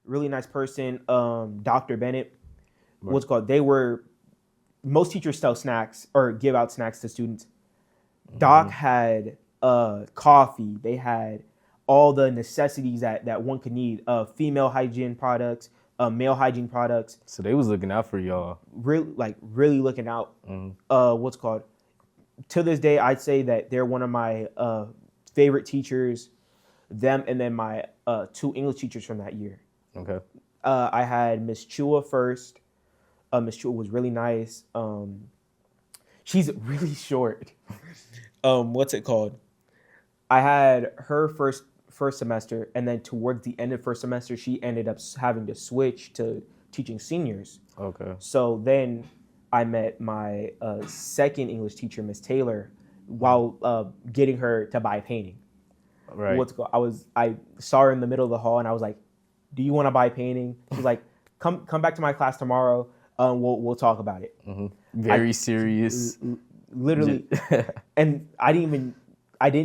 really nice person. Dr. Bennett, Right. what's called? Most teachers sell snacks or give out snacks to students. Doc had coffee. They had all the necessities that one could need. Female hygiene products, male hygiene products. So they was looking out for y'all. Really looking out. What's called? To this day, I'd say that they're one of my favorite teachers. Them and then my 2 English teachers from that year. Okay. I had Miss Chua first. Miss Chua was really nice. She's really short. What's it called? I had her first semester, and then towards the end of first semester, she ended up having to switch to teaching seniors. Okay. So then I met my second English teacher, Miss Taylor, while getting her to buy painting. Right. I saw her in the middle of the hall, and I was like, "Do you want to buy painting?" She's like, "Come back to my class tomorrow. We'll talk about it." Very serious. Literally, and I didn't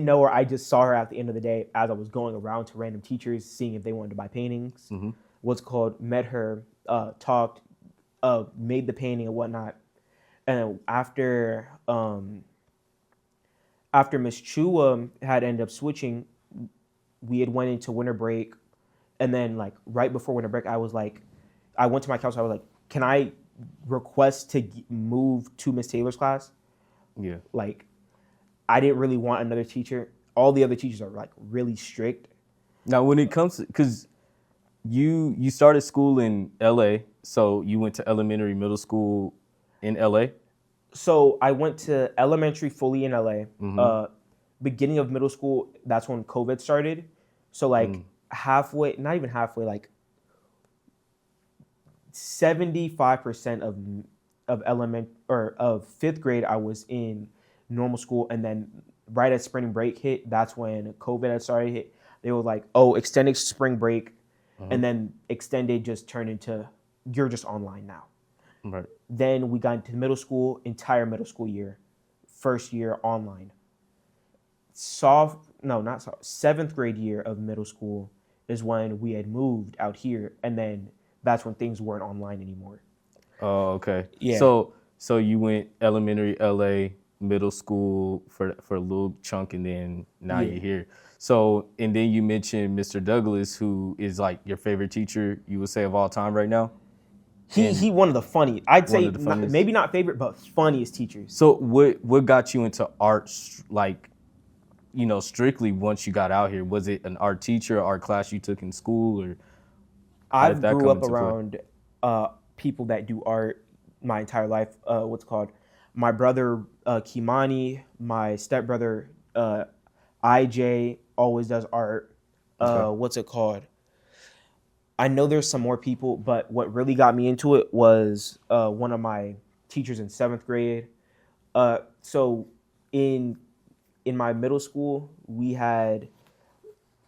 know her. I just saw her at the end of the day as I was going around to random teachers, seeing if they wanted to buy paintings. What's called? Met her, talked, made the painting and whatnot. And after Miss Chua had ended up switching, we had went into winter break, and then like right before winter break, I went to my counselor. I was like, "Can I request to move to Miss Taylor's class?" Yeah. Like, I didn't really want another teacher. All the other teachers are like really strict. Now, when it comes to, because you started school in LA, so you went to elementary, middle school in LA. So I went to elementary fully in LA. Beginning of middle school, that's when COVID started. So like halfway, not even halfway, like 75% of fifth grade, I was in normal school, and then right as spring break hit, that's when COVID had started hit. They were like, "Oh, extended spring break," and then extended just turned into you're just online now. Right. Then we got into middle school, entire middle school year, first year online. Seventh grade year of middle school is when we had moved out here, and then that's when things weren't online anymore. Oh, okay. Yeah. So you went elementary LA, middle school for a little chunk, and then now you're here. So, and then you mentioned Mr. Douglas, who is like your favorite teacher, you would say, of all time right now? He one of the funniest. I'd say funniest. maybe not favorite, but funniest teachers. So what got you into art, like, you know, strictly once you got out here? Was it an art teacher, art class you took in school, or I grew up around people that do art my entire life. My brother Kimani, my stepbrother IJ always does art. I know there's some more people, but what really got me into it was one of my teachers in 7th grade. So in my middle school, we had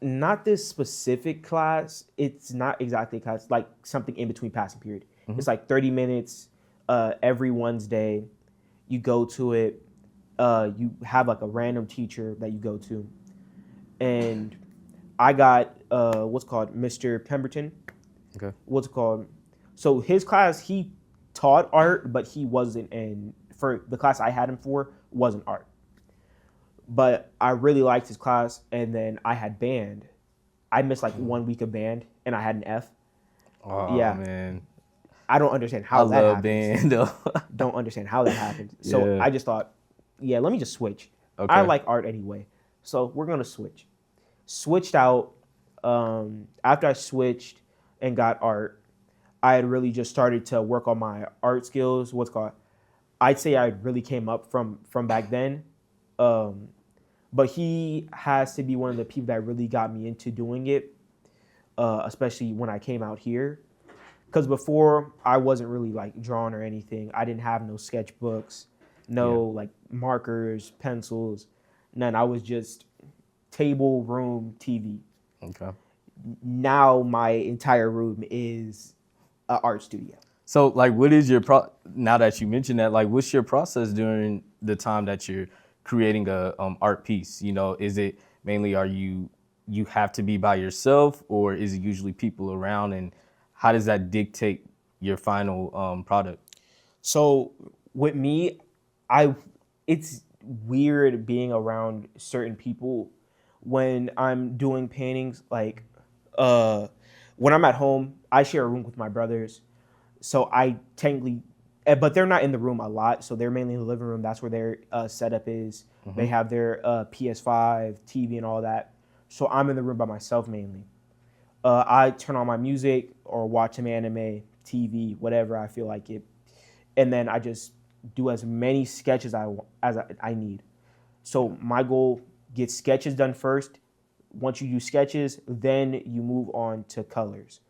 not this specific class. It's not exactly a class, like something in between passing period. It's like 30 minutes every Wednesday. You go to it. You have like a random teacher that you go to. And I got Mr. Pemberton. Okay. So his class, he taught art, but he wasn't for the class I had him for, wasn't art. But I really liked his class, and then I had band. I missed like 1 week of band, and I had an F. Oh, yeah, man. I don't understand how that happens. Band, though. Don't understand how that happened. So I just thought, let me just switch. Okay. I like art anyway, so we're gonna switch. Switched out. After I switched and got art, I had really just started to work on my art skills. I'd say I really came up from back then. But he has to be one of the people that really got me into doing it, especially when I came out here. Because before, I wasn't really like drawing or anything. I didn't have no sketchbooks, like markers, pencils, none. I was just table, room, TV. Okay. Now my entire room is an art studio. So, like, what is your now that you mentioned that, like, what's your process during the time that you're creating a art piece? You know, is it mainly, are you you have to be by yourself, or is it usually people around? And how does that dictate your final product? So with me, it's weird being around certain people when I'm doing paintings. Like, when I'm at home, I share a room with my brothers, so I technically, but they're not in the room a lot. So they're mainly in the living room. That's where their setup is. They have their PS5, TV, and all that. So I'm in the room by myself mainly. I turn on my music or watch some anime, TV, whatever I feel like it, and then I just do as many sketches as I need. So my goal: get sketches done first. Once you do sketches, then you move on to colors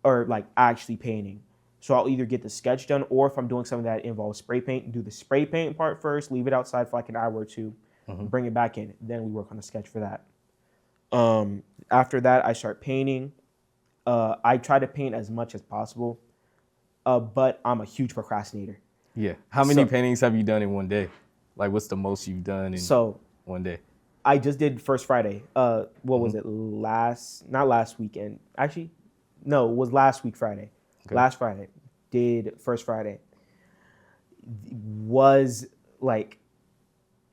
or like actually painting. So I'll either get the sketch done, or if I'm doing something that involves spray paint, do the spray paint part first, leave it outside for like an hour or two, bring it back in. Then we work on the sketch for that. After that, I start painting. I try to paint as much as possible, but I'm a huge procrastinator. Yeah. How many paintings have you done in one day? Like, what's the most you've done in one day? I just did First Friday. What was it? Not last weekend. Actually, no, it was last week Friday. Okay. Last Friday. Did First Friday. Was like,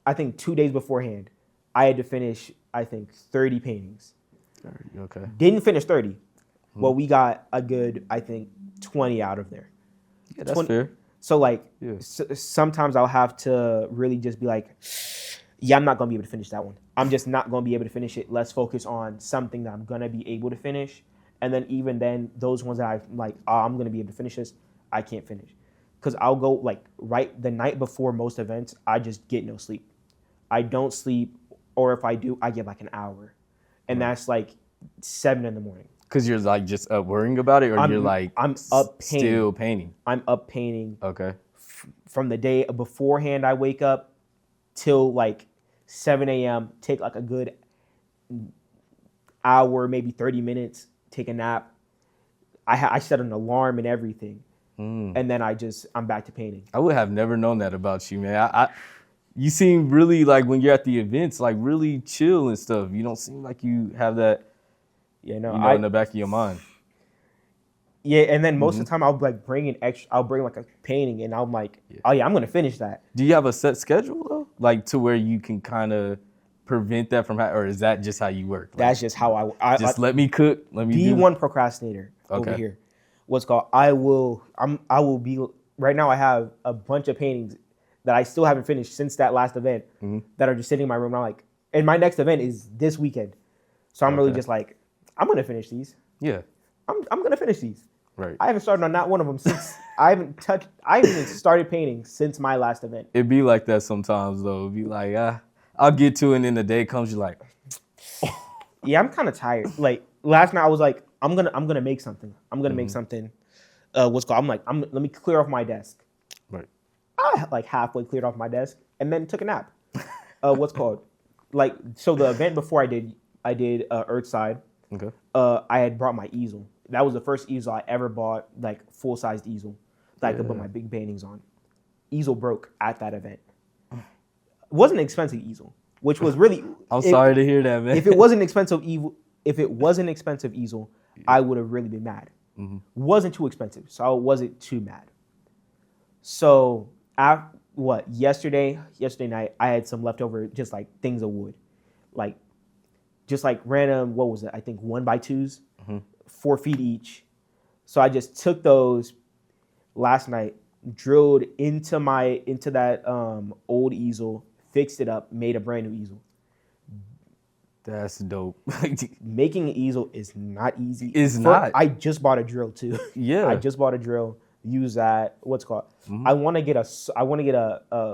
I think 2 days beforehand, I had to finish, I think, 30 paintings. 30, okay. Didn't finish 30. Well, we got a good, I think, 20 out of there. Yeah, that's fair. So, like, sometimes I'll have to really just be like, yeah, I'm not going to be able to finish that one. I'm just not going to be able to finish it. Let's focus on something that I'm going to be able to finish. And then even then, those ones that I'm like, oh, I'm going to be able to finish this, I can't finish. Because I'll go, like, right the night before most events, I just get no sleep. I don't sleep, or if I do, I get like an hour. And that's like 7 in the morning. Because you're like just up worrying about it, or you're like I'm up painting. Still painting. I'm up painting. Okay. From the day beforehand, I wake up till like 7 a.m. Take like a good hour, maybe 30 minutes. Take a nap. I set an alarm and everything, and then I'm back to painting. I would have never known that about you, man. You seem really like when you're at the events, like really chill and stuff. You don't seem like you have that. In the back of your mind. Yeah, and then most of the time I'll like I'll bring like a painting, and I'm like, oh yeah, I'm gonna finish that. Do you have a set schedule though, like to where you can kind of prevent that from happening, or is that just how you work? Like, that's just how I just let me cook. Let me be one procrastinator over here. What's called I will be right now. I have a bunch of paintings that I still haven't finished since that last event that are just sitting in my room. And I'm like, and my next event is this weekend, so I'm really just like, I'm gonna finish these. Yeah, I'm gonna finish these. Right. I haven't started on not one of them since I haven't even started painting since my last event. It'd be like that sometimes though. It'd be like, I'll get to it, and then the day comes, you're like, yeah, I'm kind of tired. Like last night, I was like, I'm gonna make something. I'm gonna make something. I'm like, let me clear off my desk. Right. I like halfway cleared off my desk and then took a nap. Like, so the event before I did Earthside. Okay. I had brought my easel. That was the first easel I ever bought, like full-sized easel that I could put my big paintings on. Easel broke at that event. It wasn't an expensive easel, which was really. I'm sorry to hear that, man. If it wasn't expensive easel, I would have really been mad. Wasn't too expensive, so I wasn't too mad. So yesterday night, I had some leftover, just like things of wood, like. Just like random, what was it? I think 1x2s, 4 feet each. So I just took those last night, drilled into that old easel, fixed it up, made a brand new easel. That's dope. Making an easel is not easy. Not. I just bought a drill too. Yeah. I just bought a drill. Use that. What's it called? I want to get a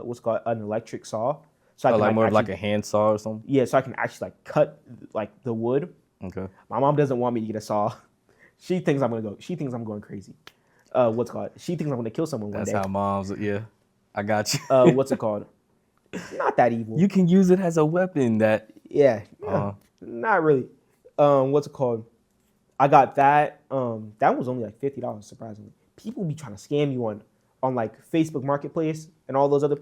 what's called an electric saw. So I can, like more of like a hand saw or something? Yeah, so I can actually like cut like the wood. Okay. My mom doesn't want me to get a saw. She thinks I'm going crazy. She thinks I'm gonna kill someone one day. That's how moms, I got you. What's it called? Not that evil. You can use it as a weapon not really. What's it called? I got that. That was only like $50, surprisingly. People be trying to scam you on like Facebook Marketplace and all those other.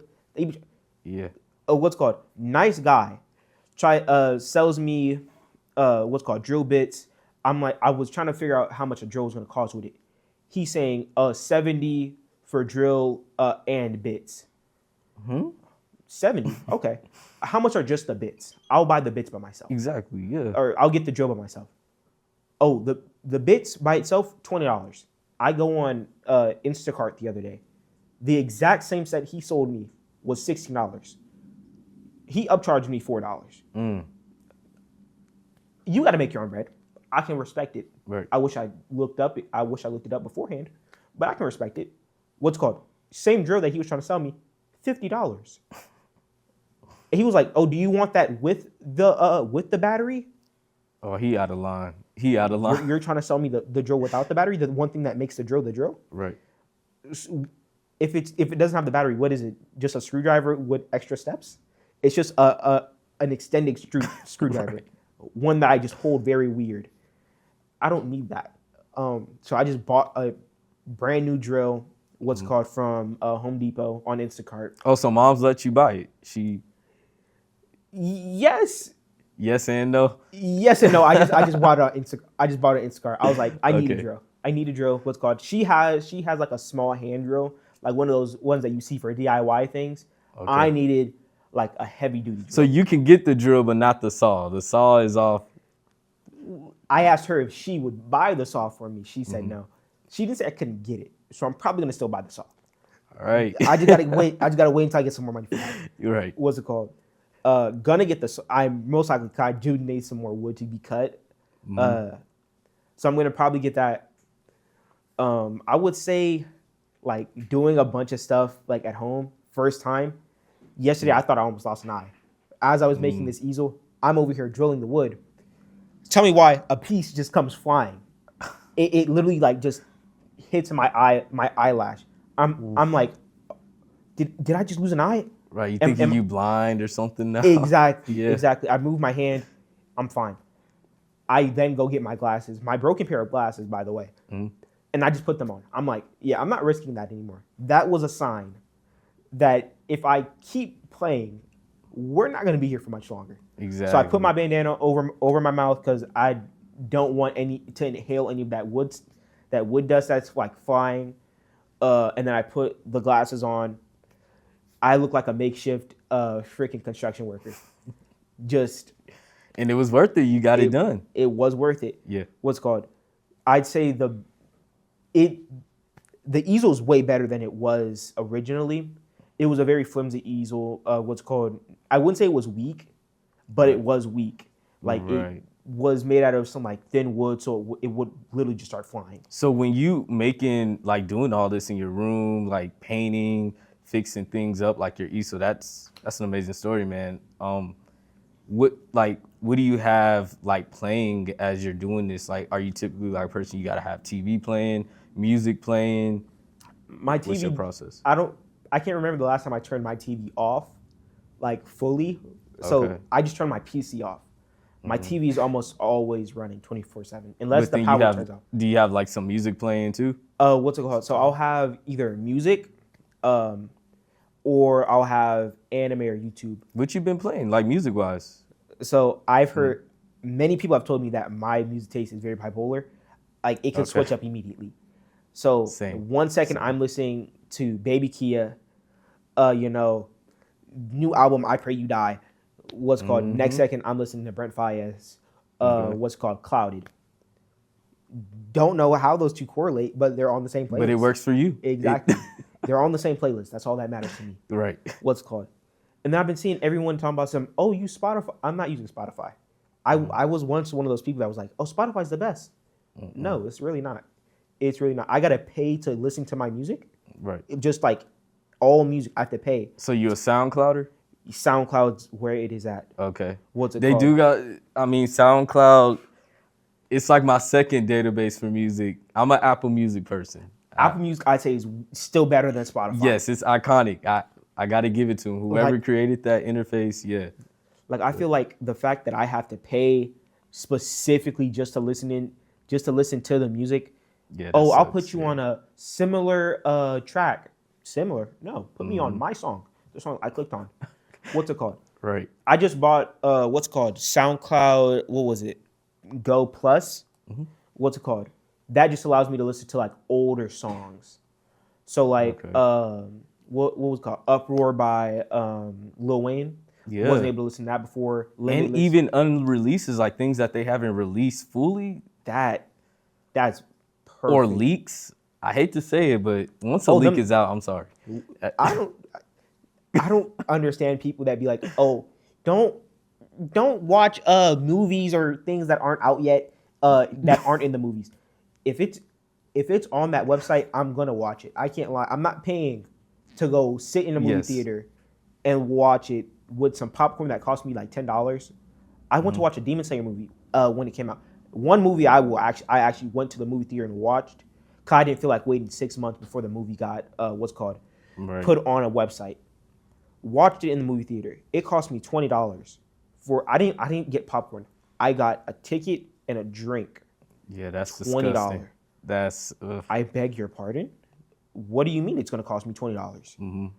Yeah. What's called? Nice guy sells me what's called drill bits. I'm like, I was trying to figure out how much a drill was gonna cost with it. He's saying 70 for drill and bits. 70. Okay. How much are just the bits? I'll buy the bits by myself. Exactly. Yeah. Or I'll get the drill by myself. Oh, the bits by itself, $20. I go on Instacart the other day. The exact same set he sold me was $16. He upcharged me $4. You got to make your own bread. I can respect it. Right. I wish I looked it up beforehand, but I can respect it. What's it called? Same drill that he was trying to sell me, $50. And he was like, "Oh, do you want that with the battery?" Oh, he out of line. He out of line. You're trying to sell me the drill without the battery, the one thing that makes the drill. Right. If it doesn't have the battery, what is it? Just a screwdriver with extra steps? It's just an extended screwdriver, Right. One that I just hold very weird. I don't need that. So I just bought a brand new drill. What's called from Home Depot on Instacart. Oh, so mom's let you buy it. Yes. Yes and no. Yes and no. I just bought it on Instacart. I was like, I need a Okay. drill. I need a drill. What's called? She has like a small hand drill, like one of those ones that you see for DIY things. Okay. I needed like a heavy duty drill. So you can get the drill, but not the saw. The saw is off. I asked her if she would buy the saw for me. She said no. She didn't say I couldn't get it, so I'm probably gonna still buy the saw. All right. I just gotta wait. Until I get some more money for that. You're right. What's it called? Gonna get the. I most likely I do need some more wood to be cut. So I'm gonna probably get that. I would say, like doing a bunch of stuff like at home first time. Yesterday I thought I almost lost an eye. As I was making this easel, I'm over here drilling the wood. Tell me why a piece just comes flying. It literally like just hits my eyelash. I'm like, did I just lose an eye? Right. You thinking you blind or something now? Exactly. Yeah. Exactly. I move my hand. I'm fine. I then go get my glasses, my broken pair of glasses, by the way, and I just put them on. I'm like, yeah, I'm not risking that anymore. That was a sign that if I keep playing, we're not going to be here for much longer. Exactly. So I put my bandana over my mouth because I don't want to inhale any of that wood dust that's like flying. And then I put the glasses on. I look like a makeshift freaking construction worker. And it was worth it. You got it done. It was worth it. Yeah. What's called? I'd say the easel is way better than it was originally. It was a very flimsy easel. What's called? I wouldn't say it was weak, but it was weak. Like Right. it was made out of some like thin wood, so it would literally just start flying. So when you doing all this in your room, like painting, fixing things up, like your easel, that's an amazing story, man. What do you have like playing as you're doing this? Like, are you typically like a person you gotta have TV playing, music playing? My TV. What's your process? I can't remember the last time I turned my TV off, like fully. So Okay. I just turned my PC off. My TV is almost always running 24/7, unless the power turns off. Do you have like some music playing too? What's it called? So I'll have either music, or I'll have anime or YouTube. What you been playing, like music wise? So I've heard many people have told me that my music taste is very bipolar. Like it can switch up immediately. So Same. 1 second I'm listening to Baby Kia, new album I Pray You Die. What's called? Next second I'm listening to Brent Faiyaz. What's called Clouded. Don't know how those two correlate, but they're on the same playlist. But it works for you. Exactly. They're on the same playlist. That's all that matters to me. Right. What's called? And then I've been seeing everyone talking about you use Spotify. I'm not using Spotify. I was once one of those people that was like, oh, Spotify's the best. No, it's really not. It's really not. I got to pay to listen to my music. Right. Just like all music, I have to pay. So you a SoundClouder? SoundCloud's where it is at. Okay. What's it They called? do got, SoundCloud, it's like my second database for music. I'm an Apple Music person. Apple Music, I'd say, is still better than Spotify. Yes, it's iconic. I got to give it to them. Whoever Like- created that interface, yeah. Like I feel like the fact that I have to pay specifically just to listen to the music. Yeah. Oh, that I'll sucks, put you yeah. on a similar track. Similar? No, put me on my song. The song I clicked on. What's it called? Right. I just bought what's called SoundCloud. What was it? Go Plus. What's it called? That just allows me to listen to like older songs. So like what was it called? Uproar by Lil Wayne. Yeah. Wasn't able to listen to that before. Limitless. And even unreleases, like things that they haven't released fully. That's perfect. Or leaks. I hate to say it, but once a leak is out, I'm sorry. I don't understand people that be like, oh, don't watch movies or things that aren't out yet, that aren't in the movies. If it's on that website, I'm gonna watch it. I can't lie. I'm not paying to go sit in a movie theater and watch it with some popcorn that cost me like $10. I went to watch a Demon Slayer movie when it came out. One movie I actually went to the movie theater and watched, cause I didn't feel like waiting 6 months before the movie got put on a website. Watched it in the movie theater. It cost me $20 for I didn't get popcorn. I got a ticket and a drink. Yeah, that's disgusting. That's I beg your pardon. What do you mean it's gonna cost me $20?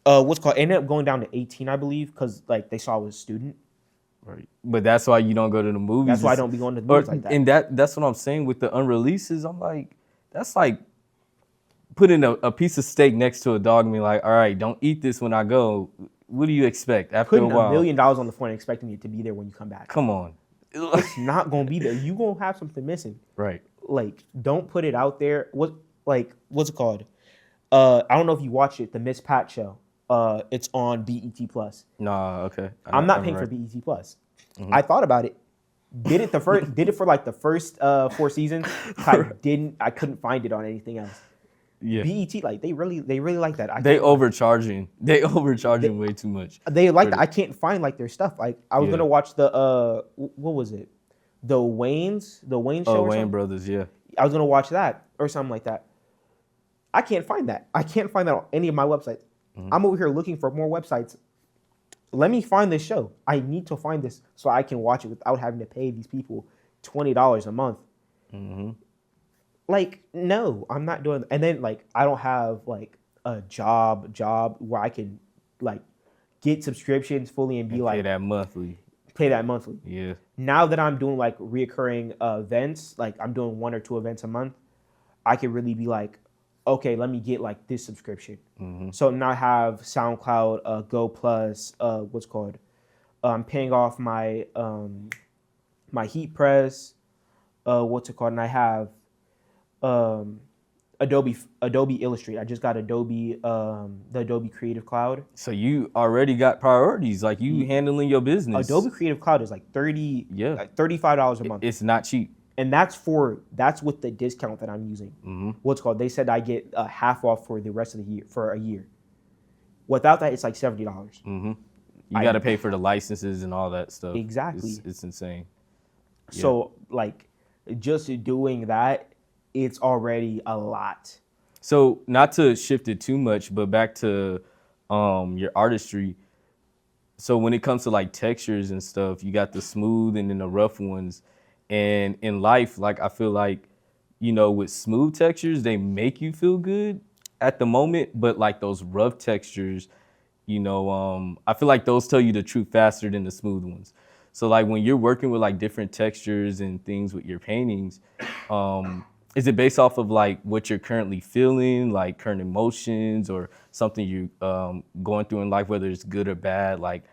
What's called ended up going down to 18, I believe, because like they saw I was a student. Right. But that's why you don't go to the movies. That's why I don't be going to the movies like that. And that's what I'm saying with the unreleases. I'm like, that's like putting a piece of steak next to a dog and be like, all right, don't eat this when I go. What do you expect after putting a while? $1 million on the floor and expecting it to be there when you come back. Come on. It's not gonna be there. You gonna have something missing. Right. Like, don't put it out there. What's it called? I don't know if you watched it, the Miss Pat show. It's on BET Plus. Nah, okay. I'm not paying for BET Plus. I thought about it. Did it for like the first 4 seasons. I couldn't find it on anything else. Yeah. BET, like they really like that. They overcharging way too much. They like that. I can't find like their stuff. Like I was gonna watch the what was it? The Wayne show. Oh, Wayne Brothers, yeah. I was gonna watch that or something like that. I can't find that. I can't find that on any of my websites. I'm over here looking for more websites. Let me find this show. I need to find this so I can watch it without having to pay these people $20 a month. Like, no, I'm not doing. And then like I don't have like a job where I can like get subscriptions fully and be Pay like that monthly. Pay that monthly. Yeah. Now that I'm doing like reoccurring events, like I'm doing 1 or 2 events a month, I can really be like, okay, let me get like this subscription. So now I have SoundCloud, Go Plus, what's called. I'm paying off my my heat press, what's it called, and I have Adobe Illustrator. I just got the Adobe Creative Cloud. So you already got priorities, like you handling your business. Adobe Creative Cloud is like $35 a month. It's not cheap. And that's with the discount that I'm using. What's called? They said I get half off for the rest of the year, for a year. Without that, it's like $70. You got to pay for the licenses and all that stuff. Exactly. It's insane. So like, just doing that, it's already a lot. So not to shift it too much, but back to your artistry. So when it comes to like textures and stuff, you got the smooth and then the rough ones. And in life, like I feel like, with smooth textures, they make you feel good at the moment, but like those rough textures, I feel like those tell you the truth faster than the smooth ones. So like when you're working with like different textures and things with your paintings, is it based off of like what you're currently feeling, like current emotions or something you're going through in life, whether it's good or bad? Like,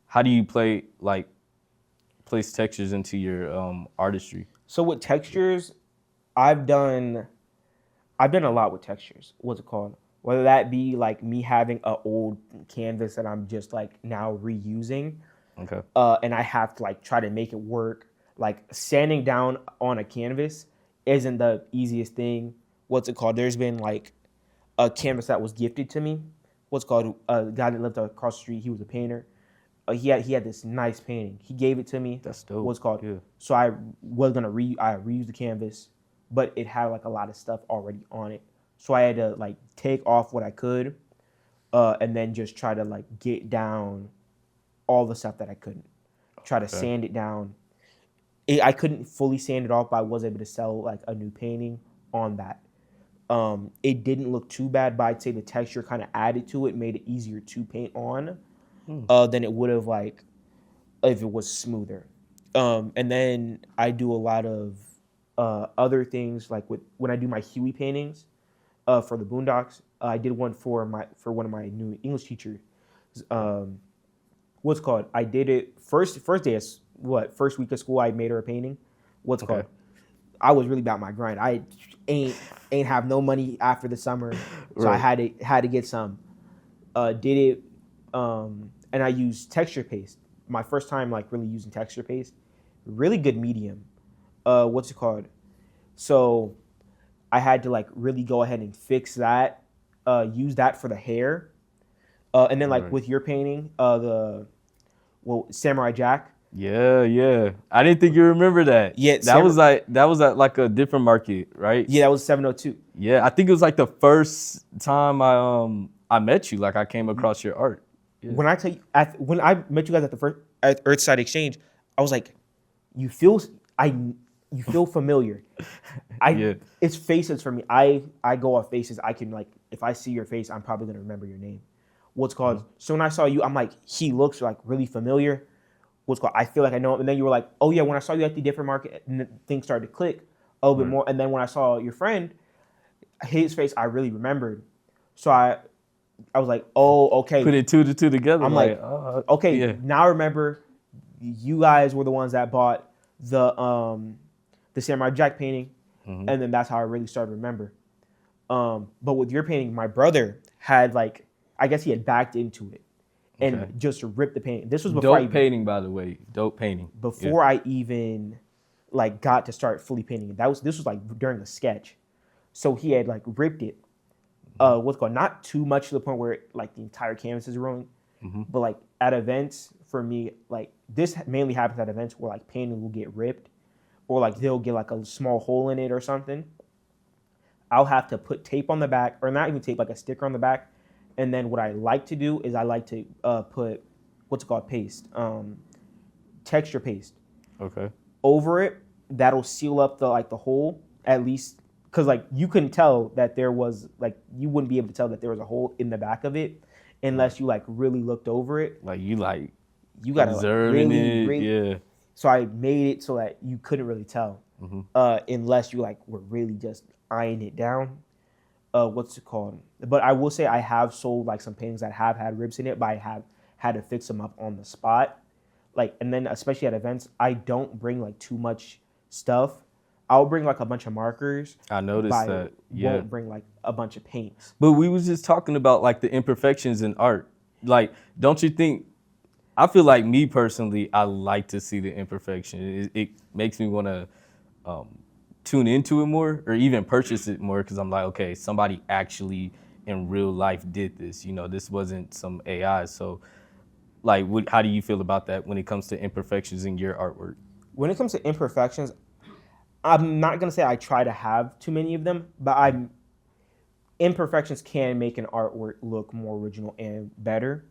how do you place textures into your artistry? So with textures, I've done a lot with textures. What's it called? Whether that be like me having an old canvas that I'm just like now reusing. Okay. And I have to like try to make it work. Like sanding down on a canvas isn't the easiest thing. What's it called? There's been like a canvas that was gifted to me. What's called? A guy that lived across the street. He was a painter. He had this nice painting. He gave it to me. That's dope. What's called? Yeah. So I was gonna reuse the canvas, but it had like a lot of stuff already on it. So I had to like take off what I could, and then just try to like get down all the stuff that I couldn't. Try to sand it down. I couldn't fully sand it off, but I was able to sell like a new painting on that. It didn't look too bad, but I'd say the texture kind of added to it, made it easier to paint on than it would have like if it was smoother. And then I do a lot of other things like when I do my Huey paintings for the Boondocks. I did one for one of my new English teachers. Um, what's called? I did it first day of first week of school. I made her a painting. What's Okay. called? I was really about my grind. I ain't have no money after the summer, so I Right. had to get some. Did it, and I used texture paste. My first time like really using texture paste. Really good medium. What's it called? So I had to like really go ahead and fix that. Use that for the hair, and then like Right. with your painting, Samurai Jack. Yeah. I didn't think you remember that. Yeah, That was at like a different market, right? Yeah, that was 702. Yeah, I think it was like the first time I met you. Like I came across your art. Yeah. When I tell you, when I met you guys at Earthside Exchange, I was like, you feel familiar. Yeah. It's faces for me. I go off faces. I can like if I see your face, I'm probably gonna remember your name. What's called? Mm-hmm. So when I saw you, I'm like, he looks like really familiar. What's called? I feel like I know him. And then you were like, oh yeah, when I saw you at the different market, and things started to click a little bit more. And then when I saw your friend, his face, I really remembered. So I was like, oh okay. Put it two to two together. I'm like, okay, yeah. now I remember you guys were the ones that bought the Samurai Jack painting, Mm-hmm. and then that's how I really started to remember. But with your painting, my brother had like, I guess he had backed into it and Okay. just ripped the painting. This was before Dope painting, by the way. Dope painting. before I even like got to start fully painting it. This was like during a sketch, so he had like ripped it. What's called not too much to the point where like the entire canvas is ruined, but like at events for me, like this mainly happens at events where like painting will get ripped, or like they'll get like a small hole in it or something. I'll have to put tape on the back, or not even tape, like a sticker on the back, and then what I like to do is I like to put what's it called paste, texture paste Okay. over it. That'll seal up the hole at least, because like you couldn't tell that there was like you wouldn't be able to tell that there was a hole in the back of it unless you like really looked over it. Like you like You gotta like, observing really, it. really. Yeah. So I made it so that you couldn't really tell, unless you like were really just eyeing it down. What's it called? But I will say I have sold like some paintings that have had ribs in it, but I have had to fix them up on the spot. Like, and then especially at events, I don't bring like too much stuff. I'll bring like a bunch of markers. I noticed but that. Yeah. won't bring like a bunch of paints. But we was just talking about like the imperfections in art. Like, don't you think? I feel like me personally, I like to see the imperfection. It makes me want to tune into it more, or even purchase it more, because I'm like, okay, somebody actually in real life did this. You know, this wasn't some AI. So, like, how do you feel about that when it comes to imperfections in your artwork? When it comes to imperfections, I'm not gonna say I try to have too many of them, but imperfections can make an artwork look more original and better.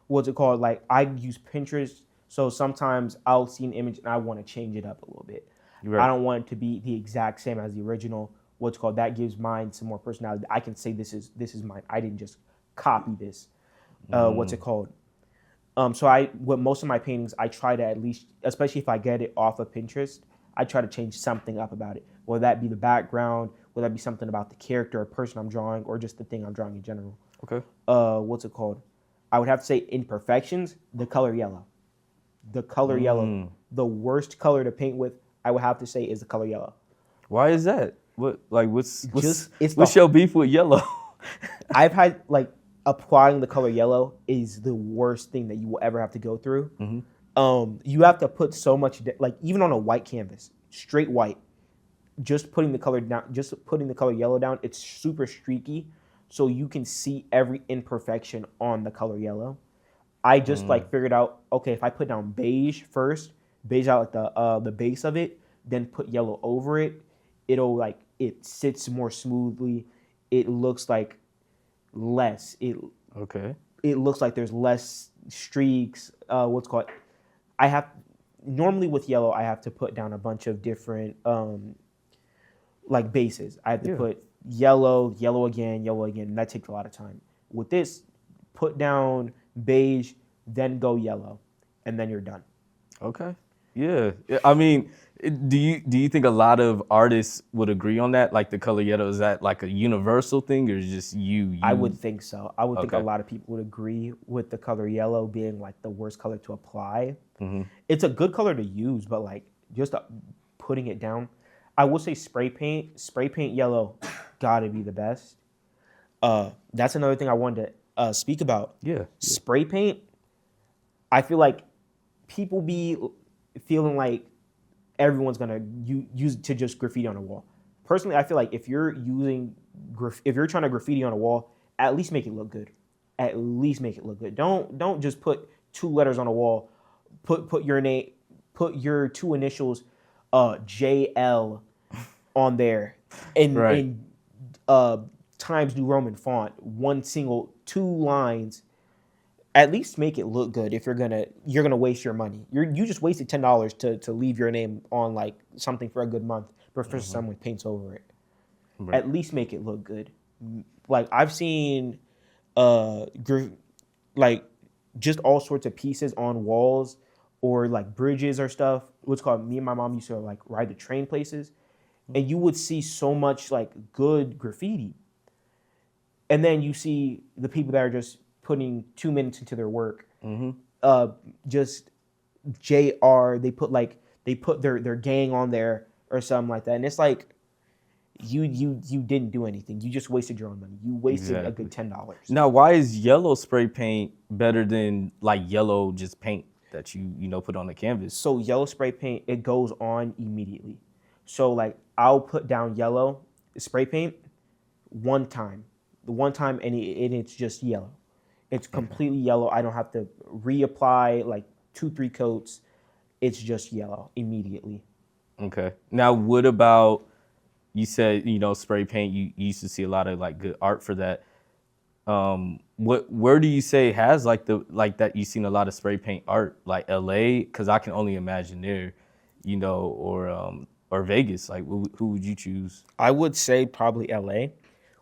What's it called? Like I use Pinterest, so sometimes I'll see an image and I want to change it up a little bit. Right. I don't want it to be the exact same as the original. What's called that gives mine some more personality. I can say this is mine. I didn't just copy this. What's it called? So with most of my paintings, I try to at least, especially if I get it off of Pinterest, I try to change something up about it. Whether that be the background, whether that be something about the character or person I'm drawing, or just the thing I'm drawing in general. Okay. What's it called? I would have to say imperfections, the color yellow. The color yellow, the worst color to paint with, I would have to say is the color yellow. Why is that? What's It's your beef with yellow? I've had like applying the color yellow is the worst thing that you will ever have to go through. You have to put so much, like even on a white canvas, straight white, just putting the color yellow down, it's super streaky, so you can see every imperfection on the color yellow. I just like figured out, okay, if I put down beige first, beige out like the base of it, then put yellow over it, it sits more smoothly. It looks like less. Okay. It looks like there's less streaks. Normally with yellow, I have to put down a bunch of different like bases. I have to put yellow again, and that takes a lot of time. With this, put down beige, then go yellow, and then you're done. Okay. Yeah. I mean, do you think a lot of artists would agree on that? Like the color yellow, is that like a universal thing, or is just you? I would think so. I would think a Okay. lot of people would agree with the color yellow being like the worst color to apply. Mm-hmm. It's a good color to use, but like just putting it down, I will say spray paint yellow, gotta be the best. That's another thing I wanted to speak about. Yeah. Spray paint, I feel like people be feeling like everyone's gonna use it to just graffiti on a wall. Personally, I feel like if you're using if you're trying to graffiti on a wall, at least make it look good. At least make it look good. Don't just put two letters on a wall. Put your name, put your two initials, JL, on there, Right. in Times New Roman font, one single two lines. At least make it look good. If you're gonna waste your money. You just wasted $10 to leave your name on like something for a good month, but for someone paints over it. Right. At least make it look good. Like I've seen, like just all sorts of pieces on walls or like bridges or stuff. What's called, me and my mom used to like ride the train places, and you would see so much like good graffiti, and then you see the people that are just putting 2 minutes into their work. Just JR, they put their gang on there or something like that, and it's like you didn't do anything. You just wasted your own money. You wasted a Exactly. good $10. Now, why is yellow spray paint better than like yellow just paint that you put on the canvas? So yellow spray paint, it goes on immediately. So like I'll put down yellow spray paint one time, and it's just yellow. It's completely yellow. I don't have to reapply like 2-3 coats. It's just yellow immediately. Okay. Now, what about, you said spray paint? You used to see a lot of like good art for that. Where do you say has like that you've seen a lot of spray paint art, like LA? Because I can only imagine there, or Vegas. Like who would you choose? I would say probably LA.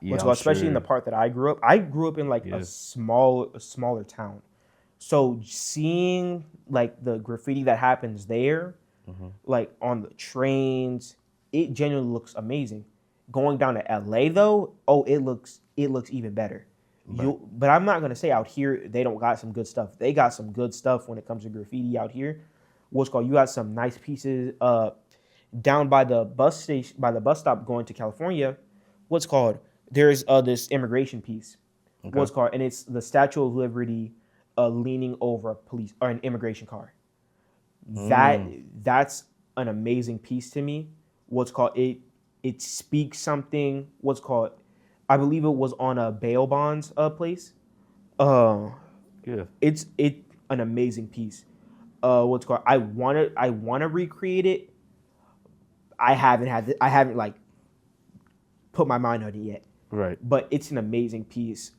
Yeah, I'm Especially in the sure. part that I grew up. I grew up in like a smaller town. So seeing like the graffiti that happens there, like on the trains, it genuinely looks amazing. Going down to LA though, oh, it looks even better. But I'm not gonna say out here they don't got some good stuff. They got some good stuff when it comes to graffiti out here. You got some nice pieces down by the bus station, by the bus stop going to California. There's this immigration piece. Okay. And it's the Statue of Liberty leaning over a police or an immigration car. That's an amazing piece to me. It speaks something. I believe it was on a bail bonds place. Yeah. It's an amazing piece. I wanna recreate it. I haven't like put my mind on it yet. Right. But it's an amazing piece.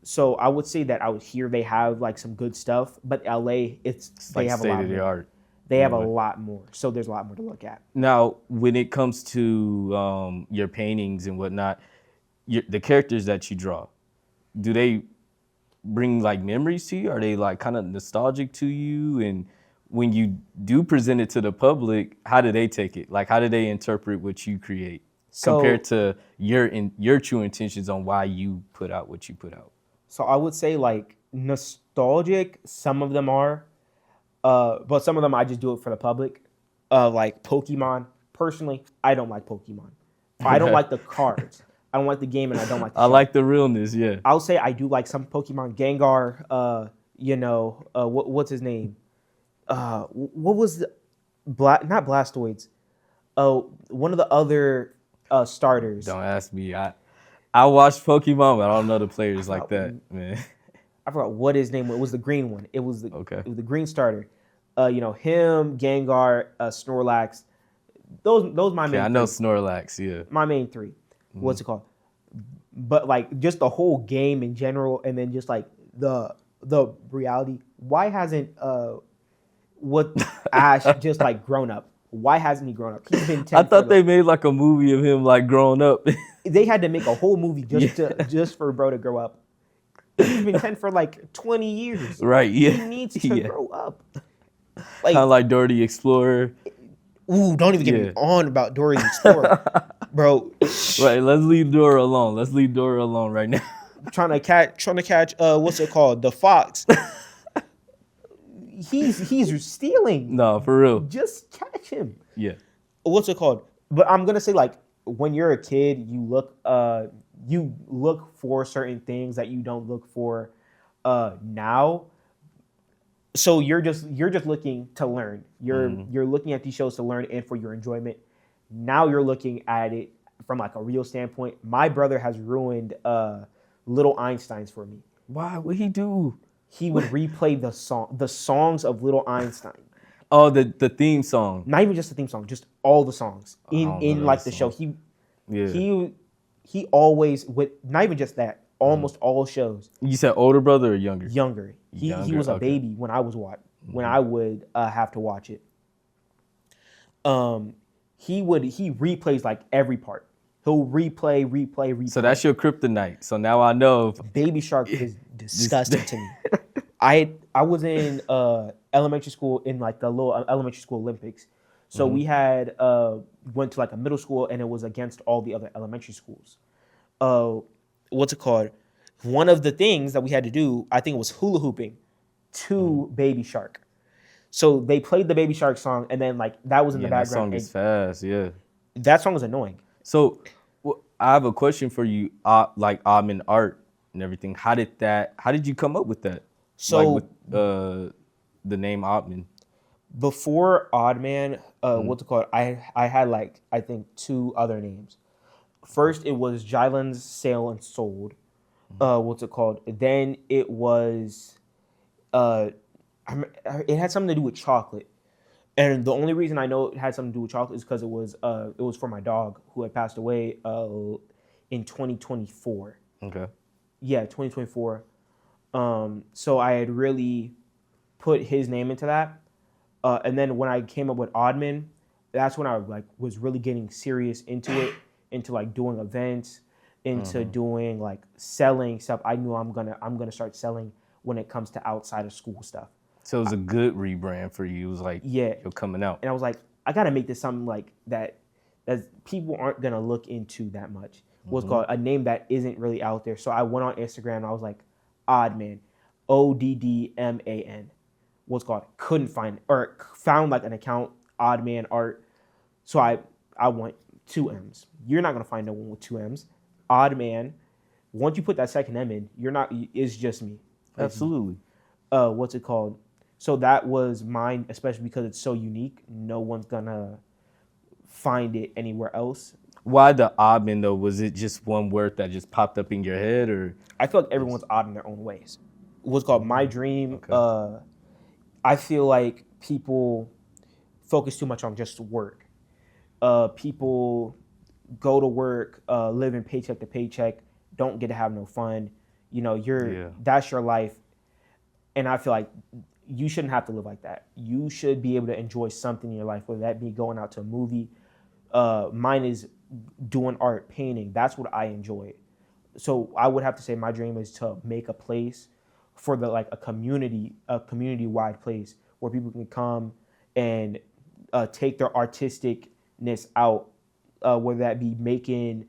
So I would say that out here they have like some good stuff, but LA It's they like have a state lot of the more. art. They in have a a way. lot more. So there's a lot more to look at. Now, when it comes to your paintings and whatnot, the characters that you draw, do they bring like memories to you? Are they like kind of nostalgic to you? And when you do present it to the public, how do they take it? Like, how do they interpret what you create compared So to your true intentions on why you put out what you put out? so I would say like nostalgic, some of them are. But some of them I just do it for the public. Like Pokemon. Personally, I don't like Pokemon. I don't Okay. like the cards. I don't like the game, and I don't like the I shop. like the realness, yeah. I'll say I do like some Pokemon. Gengar. What's his name? What was the not Blastoids? One of the other starters. Don't ask me. I watched Pokemon, but I don't know the players like that, man. I forgot what his name was. It was the green one. It was Okay. the green starter. Him, Gengar, Snorlax. Those my main. Yeah, I know three. Snorlax, yeah. My main three. What's it called? But like just the whole game in general, and then just like the reality. Why hasn't what Ash just like grown up? Why hasn't he grown up? He's been 10. I thought they made like a movie of him like growing up. They had to make a whole movie just for bro to grow up. He's been 10 for like 20 years. Right, yeah. He needs to Yeah. grow up. Like, Kind of like Dora the Explorer. ooh, don't even get me on about Dora the Explorer, bro. Right, let's leave Dora alone. Let's leave Dora alone right now. trying to catch what's it called, the fox. He's stealing. No, for real. Just catch him. Yeah. What's it called? But I'm gonna say, like, when you're a kid, you look for certain things that you don't look for now. So you're just looking to learn. You're looking at these shows to learn and for your enjoyment. Now you're looking at it from like a real standpoint. My brother has ruined Little Einsteins for me. Why? What'd he do? He would replay the songs of Little Einstein. Oh, the theme song. Not even just the theme song, just all the songs in like the show. He always with not even just that, almost all shows. You said older brother or younger? Younger. He was a baby when I was when I would have to watch it. He replays like every part. He'll replay. So that's your kryptonite. So now I know. Baby Shark is disgusting to me. I was in elementary school in like the little elementary school Olympics. So we had went to like a middle school and it was against all the other elementary schools. What's it called? One of the things that we had to do, I think it was hula hooping to Baby Shark. So they played the Baby Shark song and then like that was in the background. That song is fast, yeah. That song is annoying. So I have a question for you, like Oddmman art and everything. How did you come up with that? So like with the name Oddmman. Before Oddman, what's it called? I had like I think 2 other names. First, it was Jailen's Sale and Sold. What's it called? Then it was, it had something to do with chocolate. And the only reason I know it had something to do with chocolate is because it was for my dog who had passed away in 2024. Okay. Yeah, 2024. So I had really put his name into that. And then when I came up with Oddman, that's when I like was really getting serious into it, into like doing events, into doing like selling stuff. I knew I'm gonna start selling when it comes to outside of school stuff. So it was a good rebrand for you. It was like you're coming out. And I was like, I gotta make this something like that people aren't gonna look into that much. What's called a name that isn't really out there. So I went on Instagram and I was like, Oddman, Oddman. What's called couldn't find or found like an account Oddman art. So I want 2 M's. You're not gonna find no one with 2 M's. Oddman. Once you put that second M in, it's just me. Absolutely. What's it called? So that was mine, especially because it's so unique. No one's gonna find it anywhere else. Why the Oddman though? Was it just one word that just popped up in your head, or? I feel like everyone's odd in their own ways. What's called my dream. Okay. I feel like people focus too much on just work. People go to work, living paycheck to paycheck, don't get to have no fun. You know, that's your life. And I feel like you shouldn't have to live like that. You should be able to enjoy something in your life, whether that be going out to a movie. Mine is doing art, painting. That's what I enjoy. So I would have to say my dream is to make a place for a community-wide place where people can come and take their artisticness out, whether that be making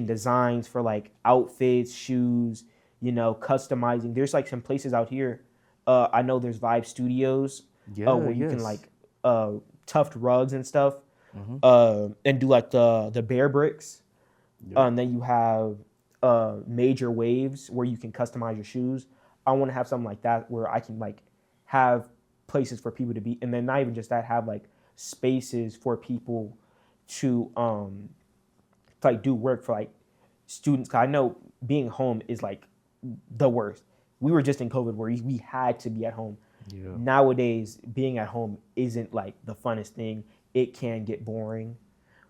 designs for like outfits, shoes, you know, customizing. There's like some places out here. I know there's Vibe Studios where you can like tuft rugs and stuff, and do like the bear bricks. And then you have Major Waves where you can customize your shoes. I want to have something like that where I can like have places for people to be, and then not even just that, have like spaces for people to like do work for like students. 'Cause I know being home is like the worst. We were just in COVID where we had to be at home. Yeah. Nowadays, being at home isn't like the funnest thing. It can get boring.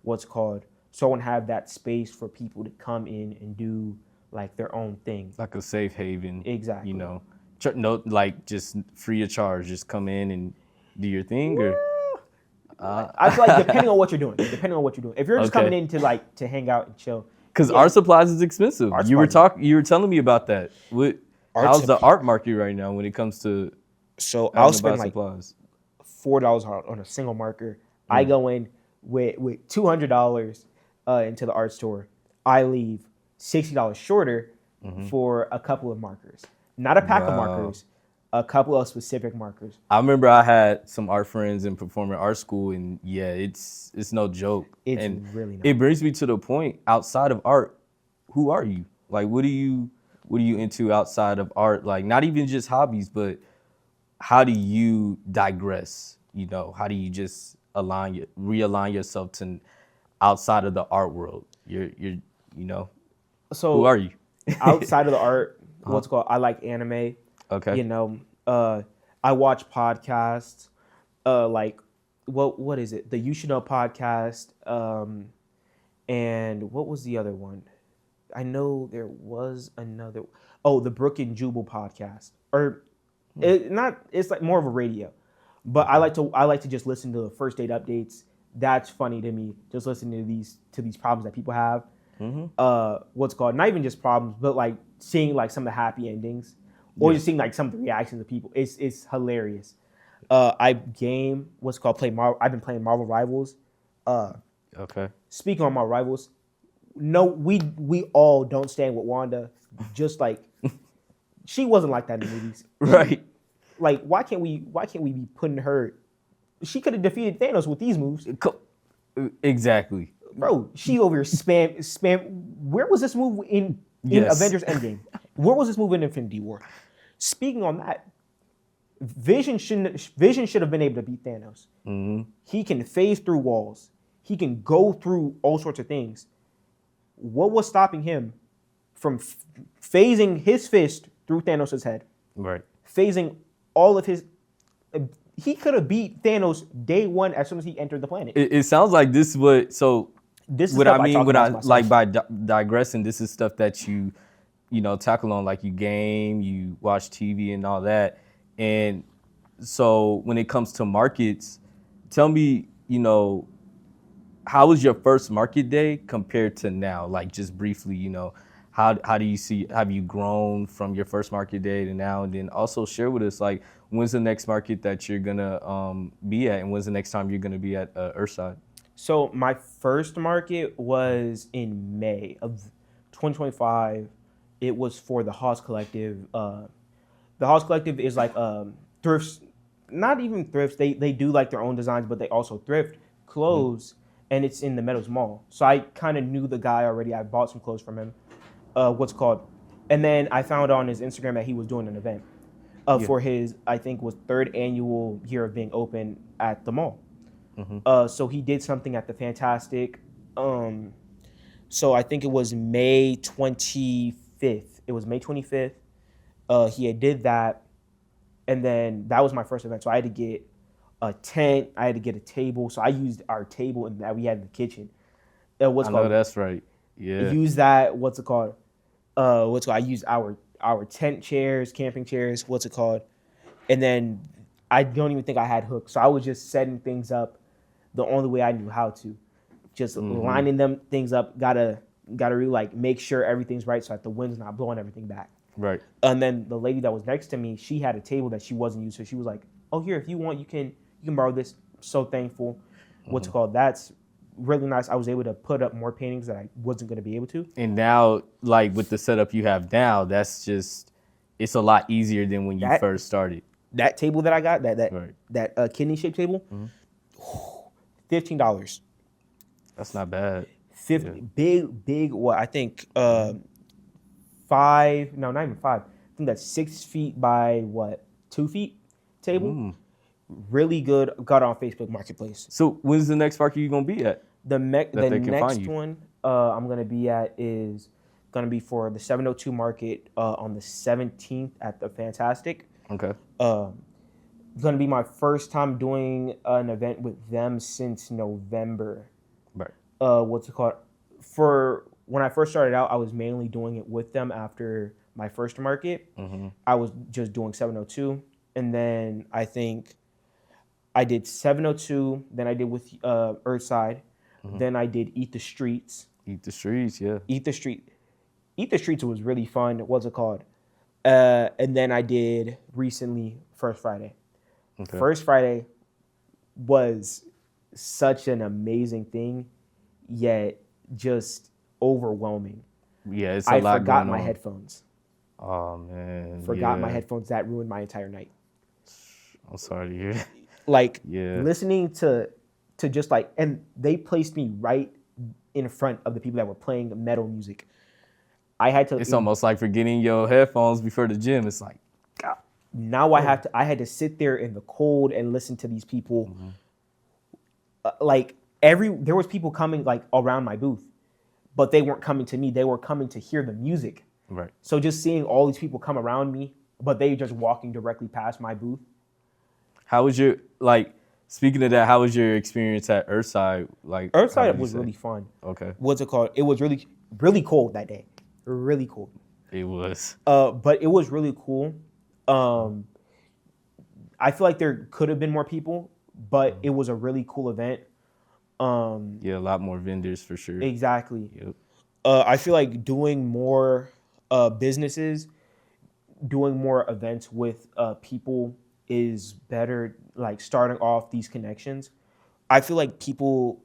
What's called. So I want to have that space for people to come in and do like their own thing. Like a safe haven. Exactly. You know, no, like just free of charge. Just come in and do your thing, or. I feel like depending on what you're doing. If you're just coming in to hang out and chill. Because art supplies is expensive. You were telling me about that. How's the art market right now when it comes to So Out I'll and spend about like supplies. $4 on a single marker. I go in with $200 into the art store. I leave $60 shorter for a couple of markers, not a pack of Wow. markers, a couple of specific markers. I remember I had some art friends in performing art school, and yeah, it's no joke. It's And really not. it brings me to the point, outside of art, who are you? Like, what are you into outside of art? Like, not even just hobbies, but how do you digress? You know, how do you just realign yourself to outside of the art world? You know, who So are you? outside of the art, what's called, I like anime. Okay. You know, I watch podcasts. Like what is it? The You Should Know podcast. And what was the other one? I know there was another. Oh, the Brook and Jubal podcast. Or not. It's like more of a radio. But I like to just listen to the first date updates. That's funny to me. Just listening to these problems that people have. What's called, not even just problems, but like seeing like some of the happy endings, or just seeing like some of the reactions of people. It's hilarious. I game what's called play Marvel. I've been playing Marvel Rivals. Okay. Speaking on Marvel Rivals, no, we all don't stand with Wanda. Just like she wasn't like that in the movies. Right. Like why can't we be putting her? She could have defeated Thanos with these moves. Exactly. Bro, she over here spam. Where was this move in Yes. Avengers Endgame? Where was this move in Infinity War? Speaking on that, Vision should have been able to beat Thanos. He can phase through walls. He can go through all sorts of things. What was stopping him from phasing his fist through Thanos' head? Right. Phasing all of his. He could have beat Thanos day one as soon as he entered the planet. It sounds like this is what. So This is what stuff I mean, talk what about I to myself. like by digressing, this is stuff that you know, tackle on, like you game, you watch TV and all that. And so when it comes to markets, tell me, you know, how was your first market day compared to now? Like just briefly, you know, how do you see, have you grown from your first market day to now? And then also share with us, like, when's the next market that you're gonna be at, and when's the next time you're gonna be at Earthside? So my first market was in May of 2025. It was for the Haas Collective. The Haas Collective is like thrifts, not even thrifts. They do like their own designs, but they also thrift clothes, and it's in the Meadows Mall. So I kind of knew the guy already. I bought some clothes from him. And then I found on his Instagram that he was doing an event for his, I think, was third annual year of being open at the mall. So he did something at the Fantastic. So I think it was May 25th. It was May 25th. He had did that, and then that was my first event. So I had to get a tent. I had to get a table. So I used our table that we had in the kitchen. I know that's right. Yeah. Use that. I used our tent chairs, camping chairs. And then I don't even think I had hooks. So I was just setting things up the only way I knew how to, just lining them things up. Gotta really like make sure everything's right so that the wind's not blowing everything back. Right. And then the lady that was next to me, she had a table that she wasn't using. So she was like, "Oh, here, if you want, you can borrow this." So thankful. That's really nice. I was able to put up more paintings that I wasn't going to be able to. And now, like with the setup you have now, that's just, it's a lot easier than when you first started. That table that I got, that kidney shaped table, $15. That's not bad. Big. What I think 5. No, not even 5. I think that's 6 feet by 2 feet table. Really good. Got it on Facebook Marketplace. So when's the next market you're gonna be at? The next one I'm gonna be at is gonna be for the 702 market on the 17th at the Fantastic. Okay. Gonna be my first time doing an event with them since November. Right. For when I first started out, I was mainly doing it with them after my first market. I was just doing 702, and then I think I did 702, then I did with Earthside, then I did Eat the Streets. Eat the Streets, yeah. Eat the Streets was really fun. And then I did recently First Friday. Okay. First Friday was such an amazing thing, yet just overwhelming. Yeah, it's a I lot forgot going my on. headphones. Oh man, Forgot my yeah. headphones. That ruined my entire night. I'm sorry to hear that. Like Yeah. listening to just like, and they placed me right in front of the people that were playing metal music. I had to. It's almost like forgetting your headphones before the gym. It's like, God. Now I had to sit there in the cold and listen to these people. Mm-hmm. Like there was people coming like around my booth, but they weren't coming to me. They were coming to hear the music. Right. So just seeing all these people come around me, but they just walking directly past my booth. How was your, like, speaking of that, how was your experience at Earthside? Like, how Earthside would you was say? really fun. Okay. What's it called? It was really, really cold that day. Really cold. It was. But it was really cool. I feel like there could have been more people, but it was a really cool event. Yeah, a lot more vendors for sure. Exactly. Yep. I feel like doing more businesses, doing more events with people is better. Like starting off these connections. I feel like people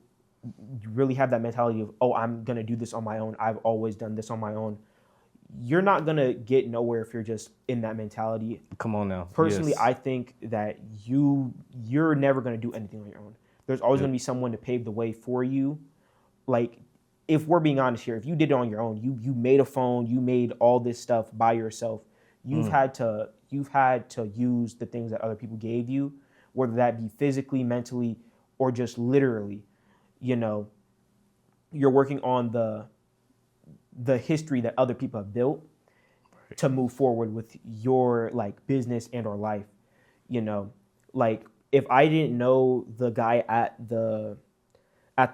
really have that mentality of, oh, I'm gonna do this on my own. I've always done this on my own. You're not gonna get nowhere if you're just in that mentality. Come on now. Personally, Yes. I think that you're never gonna do anything on your own. There's always Yep. gonna be someone to pave the way for you. Like, if we're being honest here, if you did it on your own, you made a phone, you made all this stuff by yourself. You've had to use the things that other people gave you, whether that be physically, mentally, or just literally. You know, you're working on the history that other people have built to move forward with your like business and or life. You know, like if I didn't know the guy at the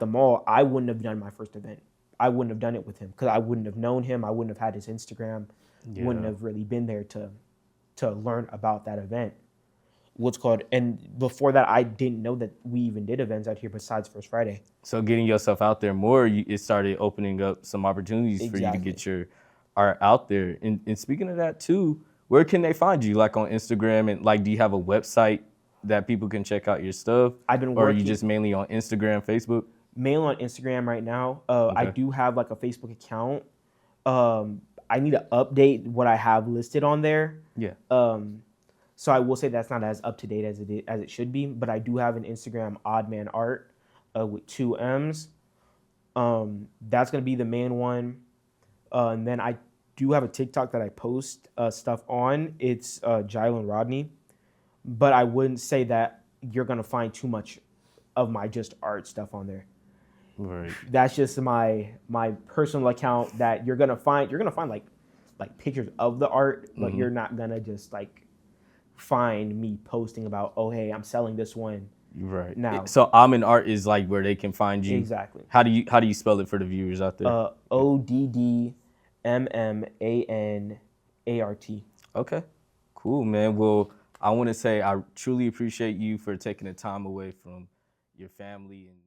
mall, I wouldn't have done my first event. I wouldn't have done it with him because I wouldn't have known him. I wouldn't have had his Instagram. Wouldn't Yeah. have really been there to learn about that event. What's called, and before that, I didn't know that we even did events out here besides First Friday. So getting yourself out there more, it started opening up some opportunities for you to Exactly. get your art out there. And speaking of that too, where can they find you? Like on Instagram, and like, do you have a website that people can check out your stuff? I've been Or are you working- just mainly on Instagram, Facebook? Mainly on Instagram right now. I Okay. do have like a Facebook account. I need to update what I have listed on there. Yeah. So I will say that's not as up to date as it should be, but I do have an Instagram, Oddman Art, with 2 M's. That's gonna be the main one, and then I do have a TikTok that I post stuff on. It's Jailen Rodney, but I wouldn't say that you're gonna find too much of my just art stuff on there. Right. That's just my personal account that you're gonna find. You're gonna find like pictures of the art, but you're not gonna just like find me posting about, oh hey, I'm selling this one. Right. Now. So Oddmman Art is like where they can find you. Exactly. How do you spell it for the viewers out there? Oddmmanart. Okay. Cool, man. Well, I want to say I truly appreciate you for taking the time away from your family and